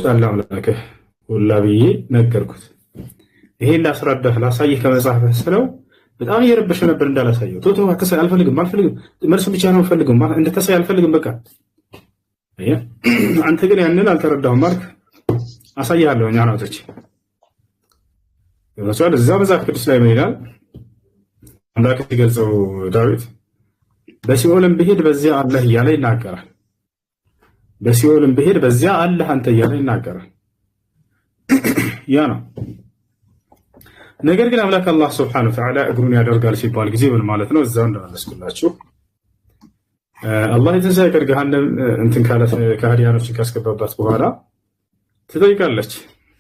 አለ አምላክህ ሁላ ብዬ ነገርኩት። ይሄን ላስረዳህ ላሳይህ ከመጽሐፍ ስለው በጣም እየረበሸ ነበር እንዳላሳየው። ቶቶ አከሳይ አልፈልግም መልስ ብቻ ነው ፈልግም እንድታሳይ አልፈልግም በቃ አንተ ግን ያንን አልተረዳሁም ማርክ አሳያለሁ እኛ ናቶች ይወሳል። እዛ መጽሐፍ ቅዱስ ላይ ምን ይላል? አምላክ ሲገልጸው ዳዊት በሲኦልም ብሄድ በዚያ አለህ እያለ ይናገራል። በሲኦልም ብሄድ በዚያ አለህ አንተ እያለ ይናገራል። ያ ነው። ነገር ግን አምላክ አላህ ሱብሓነሁ ወተዓላ እግሩን ያደርጋል ሲባል ጊዜ ምን ማለት ነው? እዛው እንደመለስኩላችሁ አላህ የትንሣኤ ቀን ገሃነም እንትን ካለት ከሃዲያኖችን ካስገባባት በኋላ ትጠይቃለች።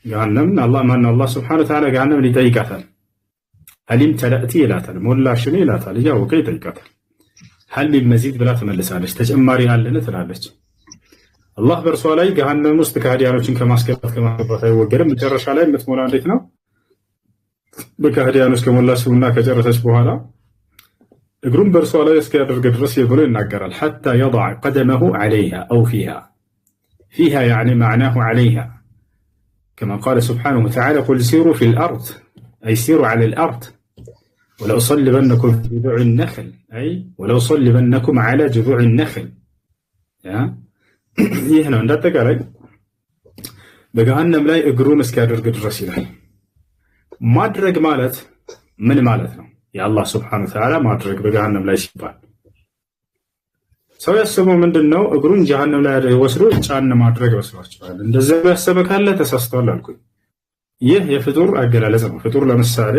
ገሃነም አላህ ሱብሓነሁ ወተዓላ ገሃነምን ይጠይቃታል። ሀሊም ተላእቲ ይላታል፣ ሞላሽን ይላታል፣ እያወቀ ይጠይቃታል። ሀል ሚን መዚድ ብላ ትመልሳለች። ተጨማሪ አለን ትላለች። አላህ በእርሷ ላይ ገሃነም ውስጥ ከሃዲያኖችን ከማስገባት አይወገድም። መጨረሻ ላይ የምትሞላ እንዴት ነው? በከሃዲያኖች ከሞላችውና ከጨረሰች በኋላ እግሩን በእርሷ ላይ እስኪያደርግ ድረስ ብሎ ይናገራል። ሐታ የضع ቀደመሁ ዐለይሃ አው ፊሃ ያዕኒ መዕናሁ ዐለይሃ ከማ ቃለ ሱብሓነሁ ወተዓላ ቁል ሲሩ ፊል አርድ አይ ሲሩ ዐለል አርድ ወለኡሰልበነኩም ፊ ጁዙዕ ነኽል አይ ወለኡሰልበነኩም ዐላ ጁዙዕ ነኽል። ይህ ነው እንዳጠቃላይ በገሃነም ላይ እግሩን እስኪያደርግ ድረስ ይላል። ማድረግ ማለት ምን ማለት ነው? የአላህ ስብሐነሁ ወተዓላ ማድረግ በገሃነም ላይ ሲባል ሰው ያሰበው ምንድነው? እግሩን ጀሃነም ላይ ወስዶ ጫን ማድረግ መስሏቸዋል። እንደዛ ያሰበ ካለ ተሳስቷል አልኩኝ። ይህ የፍጡር አገላለጽ ነው። ፍጡር ለምሳሌ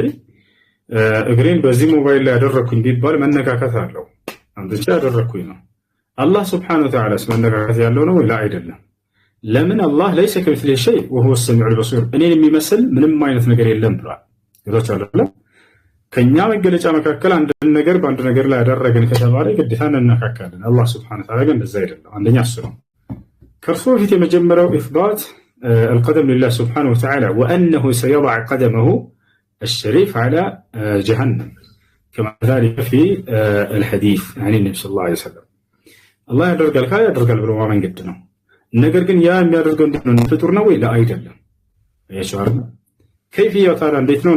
እግሬን በዚህ ሞባይል ላይ ያደረኩኝ ቢባል መነካከት አለው። አንድቻ ያደረኩኝ ነው። አላህ ስብሐነሁ ወተዓላስ መነካከት ያለው ነው ወይ? አይደለም። ለምን? አላህ ለይሰ ከሚስሊሂ ሸይእ ወሁወ ሰሚዑል በሲር፣ እኔን የሚመስል ምንም አይነት ነገር የለም ብሏል። ይሮቻለሁ ከኛ መገለጫ መካከል አንድ ነገር በአንድ ነገር ላይ ያደረግን ከተባለ ግዴታ እንነካካለን። አላህ ስብሐነሁ ወተዓላ ግን እንደዛ አይደለም። አንደኛ እሱ ነው። ከእርሱ በፊት የመጀመሪያው ኢስባት القدم لله سبحانه وتعالى وأنه سيضع قدمه الشريف على جهنم كما ذلك في الحديث عن النبي صلى الله عليه وسلم الله يدرجل كذا يدرجل بالوا من قدنا ነገር ግን ያ የሚያደርገው እንዴት ነው? ፍጡር ነው ወይ? አይደለም። ያሻር ከይፍያው ታዲያ እንዴት ነው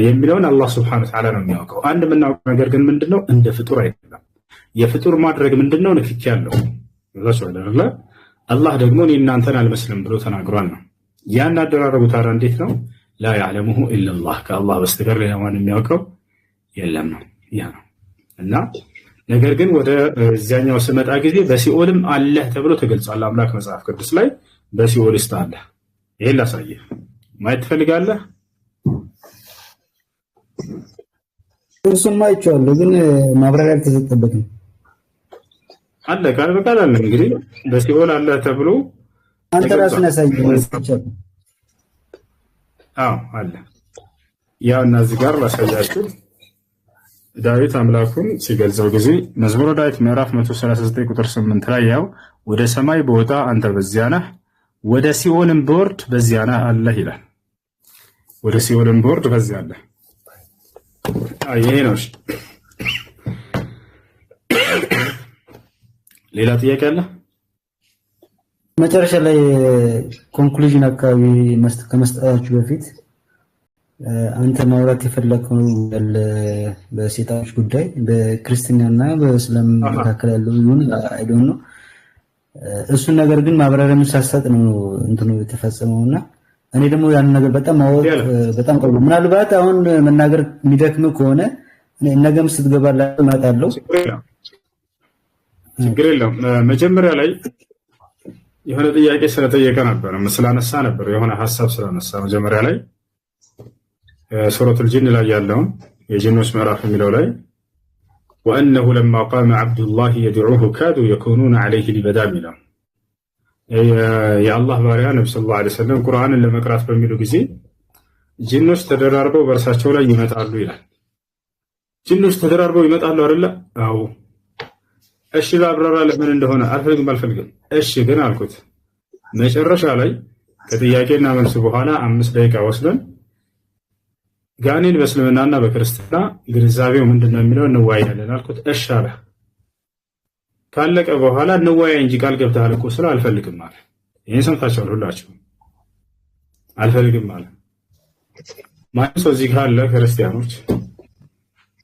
የሚለውን አላህ Subhanahu Wa Ta'ala ነው የሚያውቀው። አንድ የምናውቀው ነገር ግን ምንድነው? እንደ ፍጡር አይደለም። የፍጡር ማድረግ ምንድነው? ንክኪ ያለው ወላሂ አይደለ? አላህ ደግሞ እኔ እናንተን አልመስልም ብሎ ተናግሯል ነው። ያን አደራረጉ ታዲያ እንዴት ነው? ላ يعلمه الا الله ከአላህ በስተቀር ሌላ ማንም የሚያውቀው የለም ነው። ያ ነው እና ነገር ግን ወደ እዚያኛው ስመጣ ጊዜ በሲኦልም አለህ ተብሎ ተገልጿል። አምላክ መጽሐፍ ቅዱስ ላይ በሲኦል ውስጥ አለ። ይሄን ላሳየህ። ማየት ትፈልጋለህ? እሱማ አይቼዋለሁ፣ ግን ማብራሪያ አልተሰጠበትም። አለ ቃል በቃል አለ። እንግዲህ በሲኦል አለ ተብሎ አንተ ራስህ ያሳየህ። አዎ አለ። ያው እና እዚህ ጋር ላሳያችሁ። ዳዊት አምላኩን ሲገልጸው ጊዜ መዝሙረ ዳዊት ምዕራፍ 139 ቁጥር 8 ላይ ያው ወደ ሰማይ በወጣ አንተ በዚያ ነህ፣ ወደ ሲኦልም በወርድ በዚያ ነህ አለህ ይላል። ወደ ሲኦልም በወርድ በዚያ አለህ። ይሄ ነው። ሌላ ጥያቄ አለ? መጨረሻ ላይ ኮንክሉዥን አካባቢ ከመስጠታችሁ በፊት አንተ ማውራት የፈለከው በሴጣኖች ጉዳይ በክርስቲያንና በእስላም መካከል ያለው ይሁን አይ ዶንት ኖ እሱን ነገር ግን ማብራሪያ ሳሰጥ ነው እንትኑ የተፈጸመውና እኔ ደግሞ ያን ነገር በጣም ማወቅ በጣም ቆይ ምናልባት አሁን መናገር የሚደክም ከሆነ ነገም ስትገባ ላይ እመጣለሁ። ችግር የለውም። መጀመሪያ ላይ የሆነ ጥያቄ ስለጠየቀ ነበር ስላነሳ ነበር የሆነ ሐሳብ ስላነሳ መጀመሪያ ላይ ሱረቱል ጂን ላይ ያለውን የጂኖች ምዕራፍ የሚለው ላይ وأنه لما قام عبد الله يدعوه كادوا يكونون عليه لبدا ሚለው የአላህ ባሪያ ነብዩ ሰለላሁ ዐለይሂ ወሰለም ቁርአንን ለመቅራት በሚሉ ጊዜ ጂኖች ተደራርበው በእርሳቸው ላይ ይመጣሉ ይላል። ጂኖች ተደራርበው ይመጣሉ አይደለ? አዎ። እሺ ላብራራ ለምን እንደሆነ አልፈልግም። እሺ ግን አልኩት። መጨረሻ ላይ ከጥያቄና መልስ በኋላ 5 ደቂቃ ወስደን ጋኔን በእስልምናና በክርስትና ግንዛቤው ምንድነው የሚለው እንወያያለን አልኩት። እሺ አለ። ካለቀ በኋላ እንወያይ እንጂ ቃል ገብተሃል እኮ ስለ አልፈልግም አለ። ይህን ሰምታችኋል ሁላችሁ። አልፈልግም አለ። ማንም ሰው እዚህ ካለ ክርስቲያኖች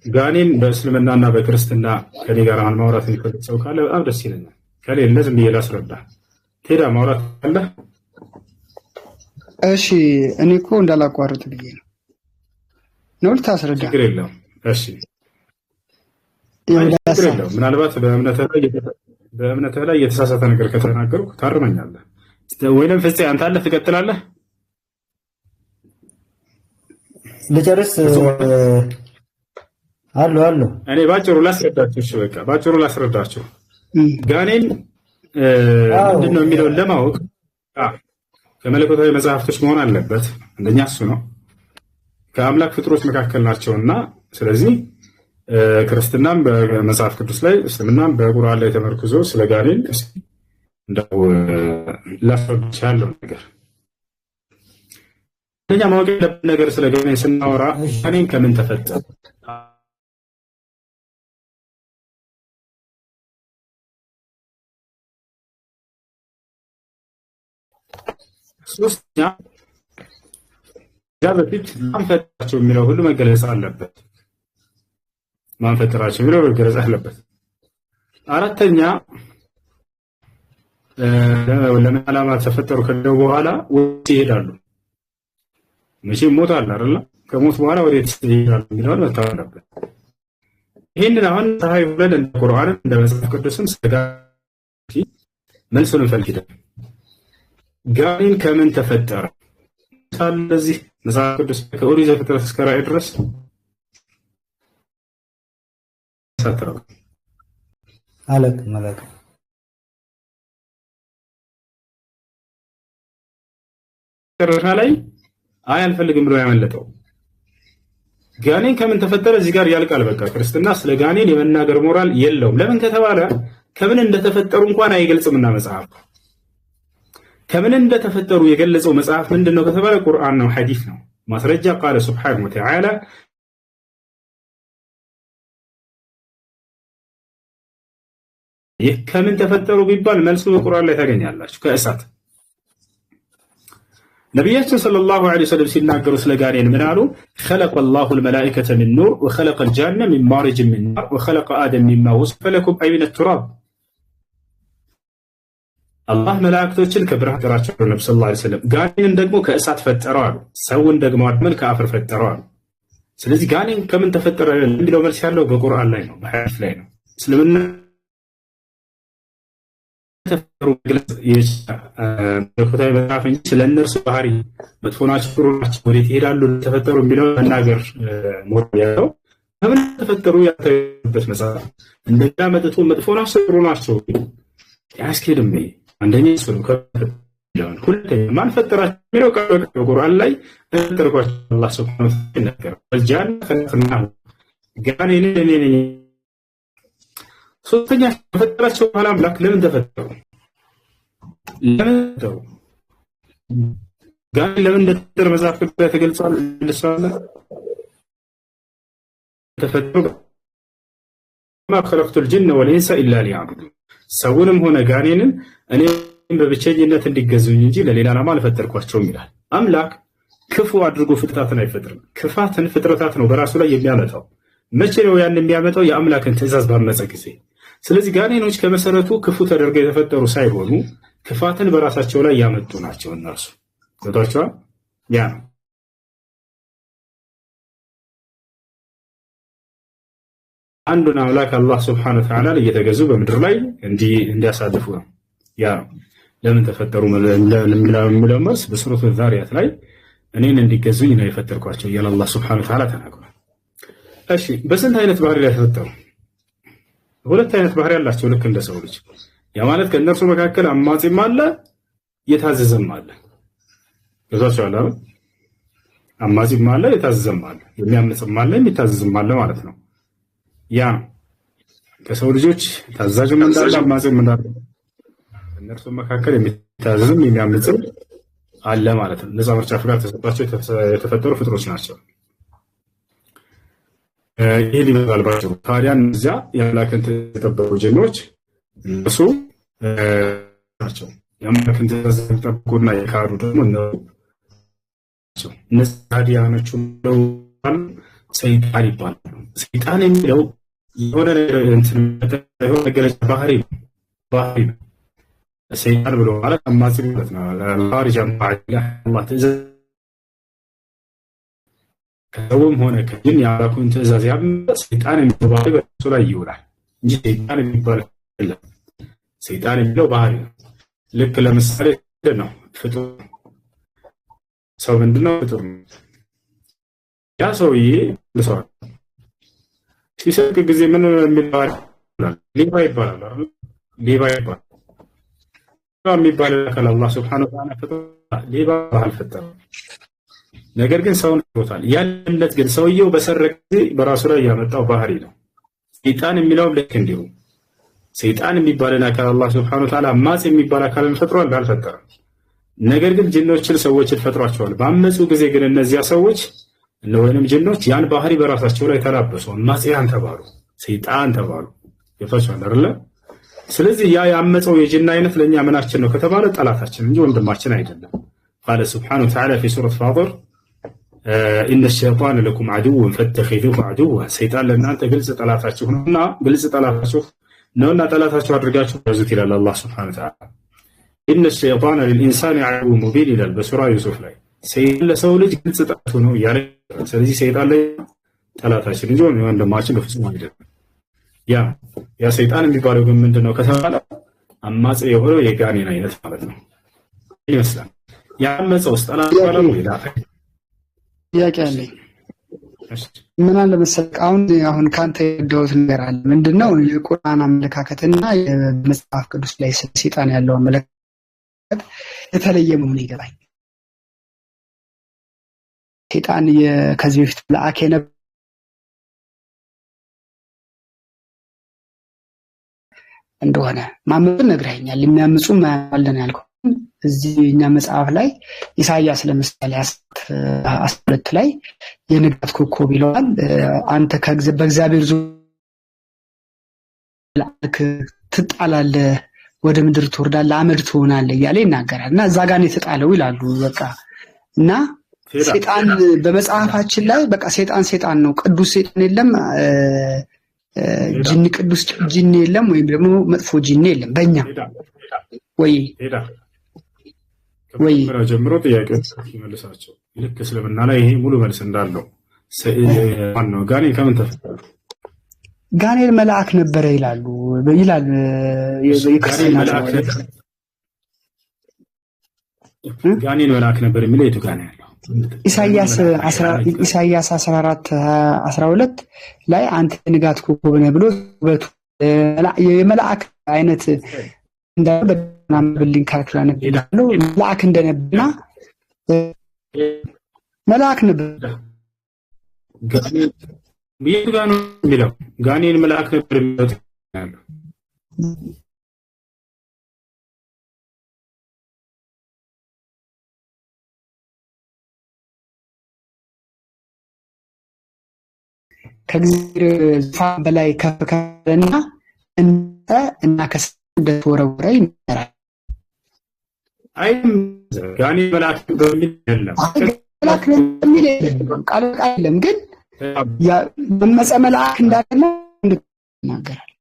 ጋኔን በእስልምናና በክርስትና ከኔ ጋር አሁን ማውራት የሚፈልግ ሰው ካለ በጣም ደስ ይለኛል። ከሌለ ዝም ብዬ ላስረዳ። ቴዳ ማውራት ካለ እሺ። እኔ እኮ እንዳላቋርጥ ብዬ ነው ልታስረዳ። ችግር የለውም። እሺ ችግር የለውም። ምናልባት በእምነትህ ላይ የተሳሳተ ነገር ከተናገርኩ ታርመኛለህ። ወይንም ፍፄ አንተ አለህ ትቀጥላለህ። ልጨርስ አሉ እኔ ባጭሩ ላስረዳችሁ። እሺ በቃ ባጭሩ ላስረዳችሁ። ጋኔን ምንድን ነው የሚለውን ለማወቅ ከመለኮታዊ መጽሐፍቶች መሆን አለበት። አንደኛ እሱ ነው። ከአምላክ ፍጥሮች መካከል ናቸውና ስለዚህ ክርስትናም በመጽሐፍ ቅዱስ ላይ እስልምናም በቁርአን ላይ ተመርኩዞ ስለ ጋኔን እንደው ላስረዳችሁ ያለው ነገር አንደኛ ማወቅ ያለብን ነገር ስለ ጋኔን ስናወራ ጋኔን ከምን ተፈጠረ? ሶስተኛ ያ በፊት ማንፈጠራቸው የሚለው ሁሉ መገለጽ አለበት። ማንፈጠራቸው የሚለው መገለጽ አለበት። አራተኛ ለምን ዓላማ ተፈጠሩ ከለው በኋላ ወዴት ይሄዳሉ? መቼም ሞት አለ አይደል? ከሞት በኋላ ወዴት ይሄዳሉ የሚለውን መታወቅ አለበት። ይሄንን አሁን ፀሐይ ብለን እንደ ቁርአን እንደ መጽሐፍ ቅዱስም ስጋ መልሱን እንፈልጋለን። ጋኔን ከምን ተፈጠረ? ስለዚህ መጽሐፍ ቅዱስ ከኦሪት ዘፍጥረት እስከ ራዕይ ድረስ ሰጥተው አለቅ መጨረሻ ላይ አልፈልግም ብሎ ያመለጠው ጋኔን ከምን ተፈጠረ እዚህ ጋር ያልቃል። በቃ ክርስትና ስለ ጋኔን የመናገር ሞራል የለውም። ለምን ከተባለ ከምን እንደተፈጠሩ እንኳን አይገልጽምና መጽሐፍ ከምን እንደተፈጠሩ የገለጸው መጽሐፍ ምንድነው ከተባለ ቁርአን ነው፣ ሐዲስ ነው። ማስረጃ ቃለ ሱብሓነሁ ወተዓላ ይህ ከምን ተፈጠሩ ቢባል መልሱ በቁርአን ላይ ታገኛላችሁ። ከእሳት ነቢያችን ሰለላሁ ዐለይሂ ወሰለም ሲናገሩ ስለ ጋኔን ምን አሉ? خلق الله الملائكة من نور وخلق الجن من مارج من نار وخلق آدم مما وصف لكم أي من التراب አላህ መላእክቶችን ከብርሃን ፈጠራቸው ነብዩ ሰለላሁ ዐለይሂ ወሰለም ጋኔንን ደግሞ ከእሳት ፈጠረው አሉ። ሰውን ደግሞ አድመን ከአፈር ፈጠረው አሉ። ስለዚህ ጋኔን ከምን ተፈጠረ የሚለው መልስ ያለው በቁርአን ላይ ነው፣ በሐዲስ ላይ ነው። እስልምና ተፈጠሩ ግልጽ የመለኮታዊ መጽሐፍ እንጂ ስለ እነርሱ ባህሪ መጥፎ ናቸው ጥሩ ናቸው ወዴት ይሄዳሉ ተፈጠሩ የሚለው መናገር ሞራል ያለው ከምን ተፈጠሩ ያተበት መጽሐፍ እንደዛ መጥቶ መጥፎ ናቸው ጥሩ ናቸው ያስኬድም። አንደኛ እሱ ነው ከፈጠረው። ሁለተኛ ማን ፈጠራቸው የሚለው ቃል በቁርአን ላይ ተጠርቋቸው አላህ ሱብሓነሁ ወተዓላ ይናገራል። ወልጃን ፈጠርናሁ ጋኔን እኔ ሶስተኛ ከፈጠራቸው በኋላ አምላክ ለምን ተፈጠሩ? ለምን ጋኔን ለምን እንደተፈጠረ መጽሐፍ ቅዱስ ላይ ተገልጿል። ለሰዋለ ተፈጠሩ ما خلقت الجن والانس الا ليعبدون ሰውንም ሆነ ጋኔንን እኔ በብቸኝነት እንዲገዙኝ እንጂ ለሌላ ዓላማ አልፈጠርኳቸውም ይላል። አምላክ ክፉ አድርጎ ፍጥረታትን አይፈጥርም። ክፋትን ፍጥረታት ነው በራሱ ላይ የሚያመጣው። መቼ ነው ያን የሚያመጣው? የአምላክን ትእዛዝ ባመፀ ጊዜ። ስለዚህ ጋኔኖች ከመሰረቱ ክፉ ተደርገው የተፈጠሩ ሳይሆኑ ክፋትን በራሳቸው ላይ ያመጡ ናቸው። እነርሱ ገብቷቸዋል። ያ ነው አንዱን አምላክ አላህ ሱብሓነሁ ወተዓላ እየተገዙ በምድር ላይ እንዲያሳልፉ ነው። ያ ነው ለምን ተፈጠሩ ለሚለው መልስ በሱረቱ ዛሪያት ላይ እኔን እንዲገዙኝ ነው የፈጠርኳቸው እያለ አላህ ሱብሓነሁ ወተዓላ ተናግሯል። እሺ በስንት አይነት ባህሪ ላይ ተፈጠሩ? ሁለት አይነት ባህሪ ያላቸው ልክ እንደ ሰው ልጅ። ያ ማለት ከእነርሱ መካከል አማጺም አለ የታዘዘም አለ። ገብቷችኋል አይደል? አማጺም አለ የታዘዘም አለ፣ የሚያምጽም አለ የሚታዘዝም አለ ማለት ነው። ያ ከሰው ልጆች ታዛዥም እንዳለ አማጺም እንዳለ እነርሱ መካከል የሚታዘዝም የሚያምጽም አለ ማለት ነው። ነፃ ምርጫ ፍቃድ ተሰጥቷቸው የተፈጠሩ ፍጥሮች ናቸው። ይሄ ሊባል ባጭሩ ታዲያ እነዚያ የአምላክን የተጠበቁ ጅኖች እነሱ ናቸው። የአምላክን ትእዛዝ ያልጠበቁና የካዱ ደግሞ እነዚህ ሀዲያኖቹ ሰይጣን ይባላሉ። ሰይጣን የሚለው የሆነ ነገር ባህሪ ነው። ሰይጣን ብሎ ማለት አማጺ ማለት ነው። ኻሪጅ አን አላህ ትእዛዝ ከሰውም ሆነ ከጅን የአምላኩን ትእዛዝ ያመፀ ሰይጣን የሚለው ባህሪ በእሱ ላይ ይውላል እንጂ ሰይጣን የሚባል የለም። ሰይጣን የሚለው ባህሪ ነው። ልክ ለምሳሌ ነው ፍጡር ሰው ምንድነው? ፍጡር ነው። ያ ሰውዬ ለሰው ሲሰቅ ጊዜ ምን የሚባል ሌባ ይባላል አይደል? ሌባ ይባላል የሚባል ከአላህ Subhanahu Wa Ta'ala ፍጡር ሌባ አልፈጠረም። ነገር ግን ሰውን ፈጥሮታል። ያለለት ግን ሰውየው በሰረቀ ጊዜ በራሱ ላይ ያመጣው ባህሪ ነው። ሰይጣን የሚለው ልክ እንዲሁ ሰይጣን የሚባልና ከአላህ Subhanahu Wa Ta'ala ማጽ የሚባል አካልን ፈጥሯል አልፈጠረም። ነገር ግን ጅኖችን ሰዎችን ፈጥሯቸዋል። ባመጹ ጊዜ ግን እነዚያ ሰዎች ወይንም ጅኖች ያን ባህሪ በራሳቸው ላይ ተላበሱ፣ ማጽያን ተባሉ፣ ሰይጣን ተባሉ። ይፈቻል አይደል? ስለዚህ ያ ያመፀው የጅን አይነት ለኛ ምናችን ነው ከተባለ ጠላታችን እንጂ ወንድማችን አይደለም። قال سبحانه وتعالى في سورة فاطر إن الشيطان لكم عدو فاتخذوه عدوا ሰይጣን ለእናንተ ግልጽ ጠላታችሁ ነውና ግልጽ ጠላታችሁ ነውና ጠላታችሁ አድርጋችሁ ያዙት ይላል አላህ Subhanahu Wa Ta'ala። إن الشيطان للإنسان عدو مبين ይላል በሱራ ዩሱፍ ላይ። ሰይጣን ለሰው ልጅ ግልጽ ጠላቱ ነው ያለ። ስለዚህ ሰይጣን ላይ ጠላታችን እንጂ ወንድማችን በፍጹም አይደለም። ያ ሰይጣን የሚባለው ግን ምንድነው ከተባለ አማጺ የሆነው የጋኔን አይነት ማለት ነው ይመስላል። ያመፀው ጠላት ማለት ነው ይላል። ጥያቄ አለኝ። ምን አለ መሰለህ አሁን ካንተ የደውት ነገር አለ። ምንድነው የቁርአን አመለካከትና የመጽሐፍ ቅዱስ ላይ ሰይጣን ያለው አመለካከት የተለየ መሆኑ ይገባኝ። ሰይጣን ከዚህ በፊት መልአክ የነበረ እንደሆነ ማመን ነግረኛል። የሚያምፁ ማለን ያልከው እዚህ እኛ መጽሐፍ ላይ ኢሳይያስ ለምሳሌ 12 ላይ የንጋት ኮከብ ይለዋል። አንተ በእግዚአብሔር ዙሪያ ትጣላለህ፣ ወደ ምድር ትወርዳለህ፣ አመድ ትሆናለህ እያለ ይናገራል። እና እዛ ጋር ነው የተጣለው ይላሉ። በቃ እና ሰይጣን በመጽሐፋችን ላይ በቃ ሰይጣን ነው፣ ቅዱስ ሰይጣን የለም፣ ጂኒ ቅዱስ ጂኒ የለም፣ ወይም ደግሞ መጥፎ ጂኒ የለም በእኛ ወይ ጀምሮ ጥያቄዎች ይመልሳቸው። ልክ እስልምና ላይ ይሄ ሙሉ መልስ እንዳለው ማነው ጋኔን ከምን ተፈጠረ? ጋኔን መልአክ ነበረ ይላሉ ጋኔን መልአክ ነበር የሚለው የቱ ጋር ነው ያለው? ኢሳይያስ 14:12 ላይ አንተ ንጋት ኮከብ ነህ ብሎ ውበቱ የመልአክ አይነት እንደበና ብልኝ ካልኩላን ይላሉ። መልአክ እንደነበርና መልአክ ነበር የቱ ጋር ነው የሚለው? ጋኔን መልአክ ነበር የሚለው ያለው ከእግዚአብሔር ዙፋን በላይ ከፍ ካለና እና እንደተወረወረ ይመራል። ጋኔን መልአክ በሚል የለም፣ መልአክ በሚል ቃል የለም። ግን ያመፀ መልአክ እንዳለ ይናገራል።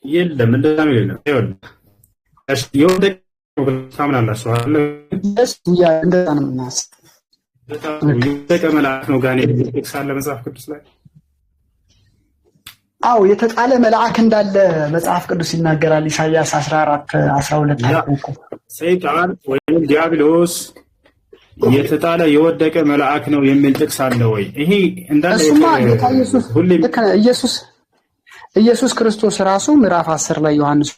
የለም እንደዛ ነው የለም። እሺ የወደቀ ታምናላችሁ አይደል? እንደዛ ነው የምናስበው። የወደቀ መልአክ ነው ጋኔን ይልክሳል መጽሐፍ ቅዱስ ላይ። አው የተጣለ መልአክ እንዳለ መጽሐፍ ቅዱስ ይናገራል። ኢሳይያስ 14:12 ላይ ሰይጣን ወይም ዲያብሎስ የተጣለ የወደቀ መልአክ ነው የሚል ጥቅስ አለ ወይ? ይሄ እንዳለ ኢየሱስ ክርስቶስ ራሱ ምዕራፍ 10 ላይ ዮሐንስ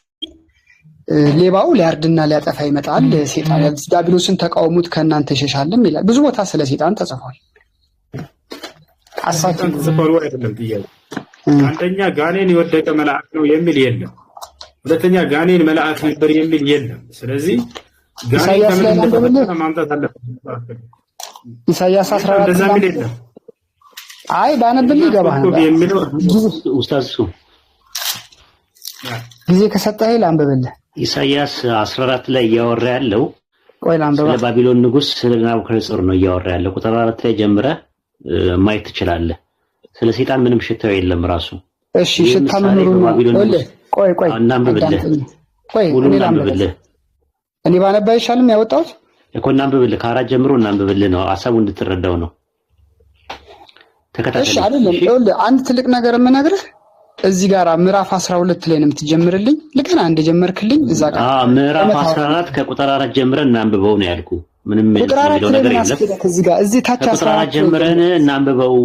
ሌባው ሊያርድና ሊያጠፋ ይመጣል፣ ሰይጣን ዲያብሎስን ተቃውሙት ከእናንተ ይሸሻልም ይላል። ብዙ ቦታ ስለ ሰይጣን ተጽፏል። አሳተን ተጽፏል አይደለም ጥያቄ። አንደኛ ጋኔን የወደቀ መልአክ ነው የሚል የለም። ሁለተኛ ጋኔን መልአክ ነበር የሚል የለም። ስለዚህ ጋኔን ከምን ማምጣት አለበት? ኢሳይያስ 14 እንደዛ የሚል የለም። አይ ባነብልህ ይገባሃል ኡስታዝ ጊዜ ከሰጠህ ላንብብልህ። ኢሳይያስ 14 ላይ እያወራ ያለው ቆይ ላንብባ። ስለ ባቢሎን ንጉስ ስለ ናቡከደነጾር ነው እያወራ ያለው። ቁጥር 4 ላይ ጀምረህ ማየት ትችላለህ። ስለ ሰይጣን ምንም ሽታው የለም ራሱ። እሺ ሽታ መኖሩን ቆይ እናንብብልህ። እኔ ላንብብልህ። እኔ ባነባ ይሻልም ያወጣሁት እኮ እናንብብልህ። ከአራት ጀምሮ እናንብብልህ ነው ሐሳቡ እንድትረዳው ነው። ተከታተል። እሺ አይደለም ይኸውልህ አንድ ትልቅ ነገር የምነግርህ እዚህ ጋር ምዕራፍ 12 ላይ ነው የምትጀምርልኝ። ልከና እንደጀመርክልኝ እዛ ጋር ምዕራፍ 14 ከቁጥር 4 ጀምረን እናንብበው ነው ያልኩ። ምንም ቁጥር 4 ላይ ነው ያስከደክ እዚህ ጋር እዚህ ታች 14 ጀምረን እናንብበው።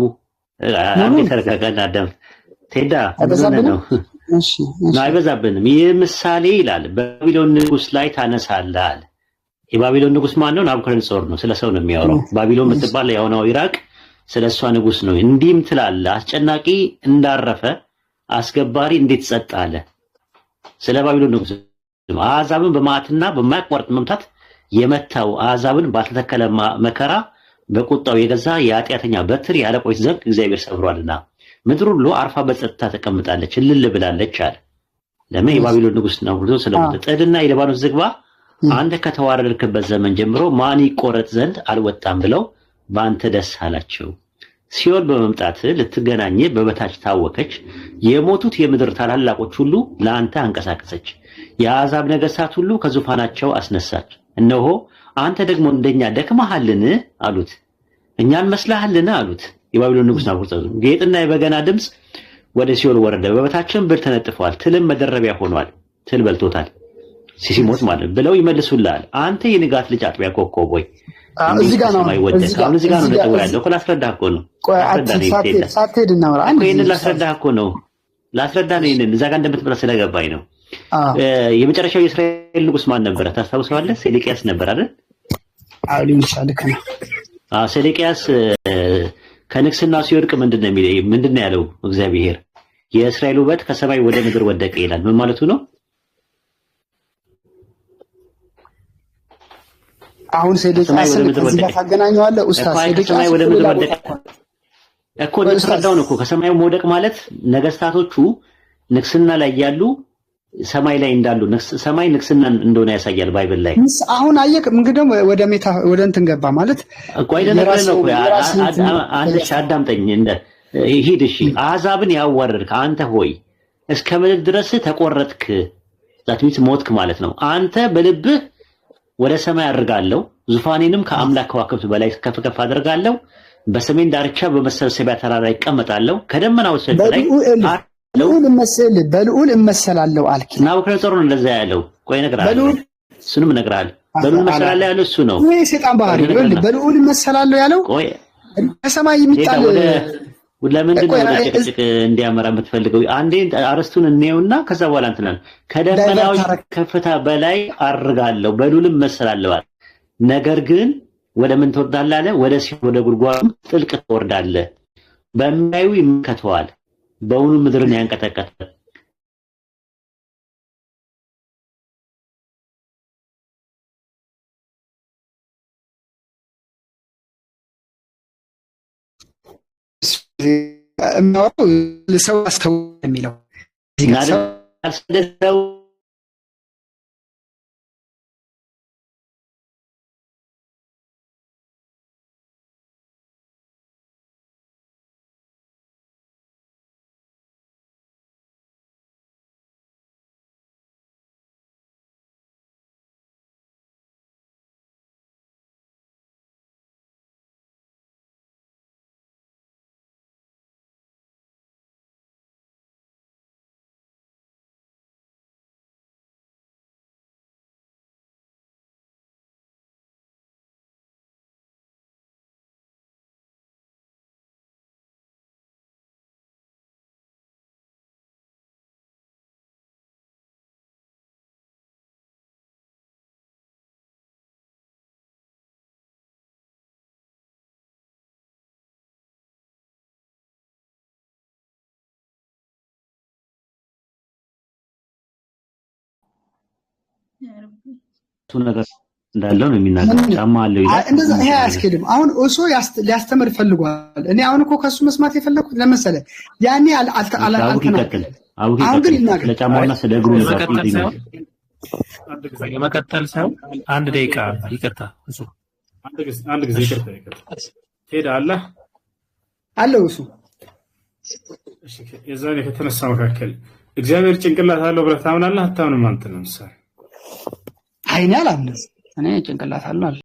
አንዴ ተረጋጋና አዳም ቴዳ ነው። እሺ አይበዛብንም። ይህ ምሳሌ ይላል ባቢሎን ንጉስ ላይ ታነሳለህ አለ። የባቢሎን ንጉስ ማን ነው? ናቡከደነጾር ነው። ስለ ሰው ነው የሚያወራው። ባቢሎን የምትባል ያውናው ኢራቅ ስለሷ ንጉስ ነው። እንዲህም ትላለህ አስጨናቂ እንዳረፈ አስገባሪ እንዴት ጸጥ አለ። ስለ ባቢሎን ንጉስ አሕዛብን በመዓትና በማያቋርጥ መምታት የመታው አሕዛብን ባልተተከለ መከራ በቁጣው የገዛ የኃጢአተኛ በትር የአለቆች ዘንግ እግዚአብሔር ሰብሯልና ምድር ሁሉ አርፋ በጸጥታ ተቀምጣለች እልል ብላለች አለ። ለምን? የባቢሎን ንጉስ ነው ብሎ ስለሞተ። ጥድና የሊባኖስ ዝግባ አንተ ከተዋረድክበት ዘመን ጀምሮ ማን ይቆረጥ ዘንድ አልወጣም ብለው በአንተ ደስ አላቸው። ሲኦል በመምጣት ልትገናኝ በበታች ታወከች። የሞቱት የምድር ታላላቆች ሁሉ ለአንተ አንቀሳቀሰች። የአሕዛብ ነገሥታት ሁሉ ከዙፋናቸው አስነሳች። እነሆ አንተ ደግሞ እንደኛ ደክመሃልን አሉት። እኛን መስለሃልን አሉት። የባቢሎን ንጉስ ናቡከደነጾር ጌጥና የበገና ድምፅ ወደ ሲኦል ወረደ። በበታችም ብር ተነጥፏል፣ ትልም መደረቢያ ሆኗል። ትል በልቶታል ሲሞት ማለት ብለው ይመልሱልሃል። አንተ የንጋት ልጅ አጥቢያ ኮከብ ሆይ እዚህ ጋር ነው ነጥቡ ያለው። እኮ ላስረዳህ እኮ ነው። ሳትሄድ እናውራ። ይሄንን ላስረዳህ እኮ ነው። ላስረዳህ ነው። ይሄንን እዛ ጋር እንደምትመጣ ስለገባኝ ነው። የመጨረሻው የእስራኤል ንጉስ ማን ነበረ ታስታውሰዋለህ? ሴዴቅያስ ነበር አይደል? አዎ ሊንሻል ከነ ሴዴቅያስ ከንግስና ሲወድቅ ምንድነው ያለው? እግዚአብሔር የእስራኤል ውበት ከሰማይ ወደ ምድር ወደቀ ይላል። ምን ማለቱ ነው? አሁን ሴዴቅያስን ከዚህ ጋር ታገናኘዋለህ ኡስታዝ። ሴዴቅያስ ወደ ምድር ወደቀ እኮ እንደተረዳው ነው እኮ። ከሰማዩ መውደቅ ማለት ነገስታቶቹ ንግስና ላይ ያሉ ሰማይ ላይ እንዳሉ ሰማይ ንግስና እንደሆነ ያሳያል ባይብል ላይ። አሁን አየህ እንግዲህ ወደ እንትን ገባ ማለት እኮ አይደለም ነው። አንድ አዳምጠኝ ሂድ። እሺ አሕዛብን ያዋረድክ አንተ ሆይ እስከ ምድር ድረስ ተቆረጥክ። ዛትሚት ሞትክ ማለት ነው። አንተ በልብህ ወደ ሰማይ አድርጋለሁ፣ ዙፋኔንም ከአምላክ ከዋክብት በላይ ከፍ ከፍ አድርጋለሁ፣ በሰሜን ዳርቻ በመሰብሰቢያ ተራራ ይቀመጣለሁ፣ ከደመናው ሰልፍ ላይ በልዑል እመሰላለሁ አልክ። ናቡከደነጾር ነው እንደዛ ያለው። ቆይ እነግርሃለሁ፣ እሱንም እነግርሃለሁ። በልዑል እመሰላለሁ ያለው እሱ ነው። ወይ ሰይጣን ባህሪ ነው። በልዑል እመሰላለሁ ያለው ቆይ ከሰማይ የሚጣል ለምንድን ነው ጭቅጭቅ እንዲያመራ የምትፈልገው? አንዴ አርስቱን እንየውና ከዛ በኋላ እንትናል። ከደመናው ከፍታ በላይ አርጋለሁ በልዑልም እመሰላለሁ አለ። ነገር ግን ወደ ምን ትወርዳለህ አለ? ወደ ሲኦል ወደ ጉድጓዱ ጥልቅ ትወርዳለህ። በሚያዩ ይመከተዋል፣ በውኑ ምድርን ያንቀጠቀጣል። የሚያወራው ሰው አስተውል የሚለው ሰው ነገር እንዳለው ነው የሚናገር። ጫማ አለው ይላል። እንደዛ ይሄ አያስኬድም። አሁን እሱ ሊያስተምር ፈልጓል። እኔ አሁን እኮ ከሱ መስማት የፈለኩት ለመሰለ ያኔ አልተናገረም። አሁን ግን ይናገር። ለጫማውና ስለ እግሩ የመቀጠል ሳይሆን አንድ ደቂቃ ይቅርታ። እሱ አንድ ጊዜ ይቅርታ ትሄዳለህ አለው እሱ። እሺ የዛኔ ከተነሳ መካከል እግዚአብሔር ጭንቅላት አለው ብለህ ታምናለህ አታምንም? አንተ ለምሳሌ አይኔ አላምንም። እኔ ጭንቅላት አለው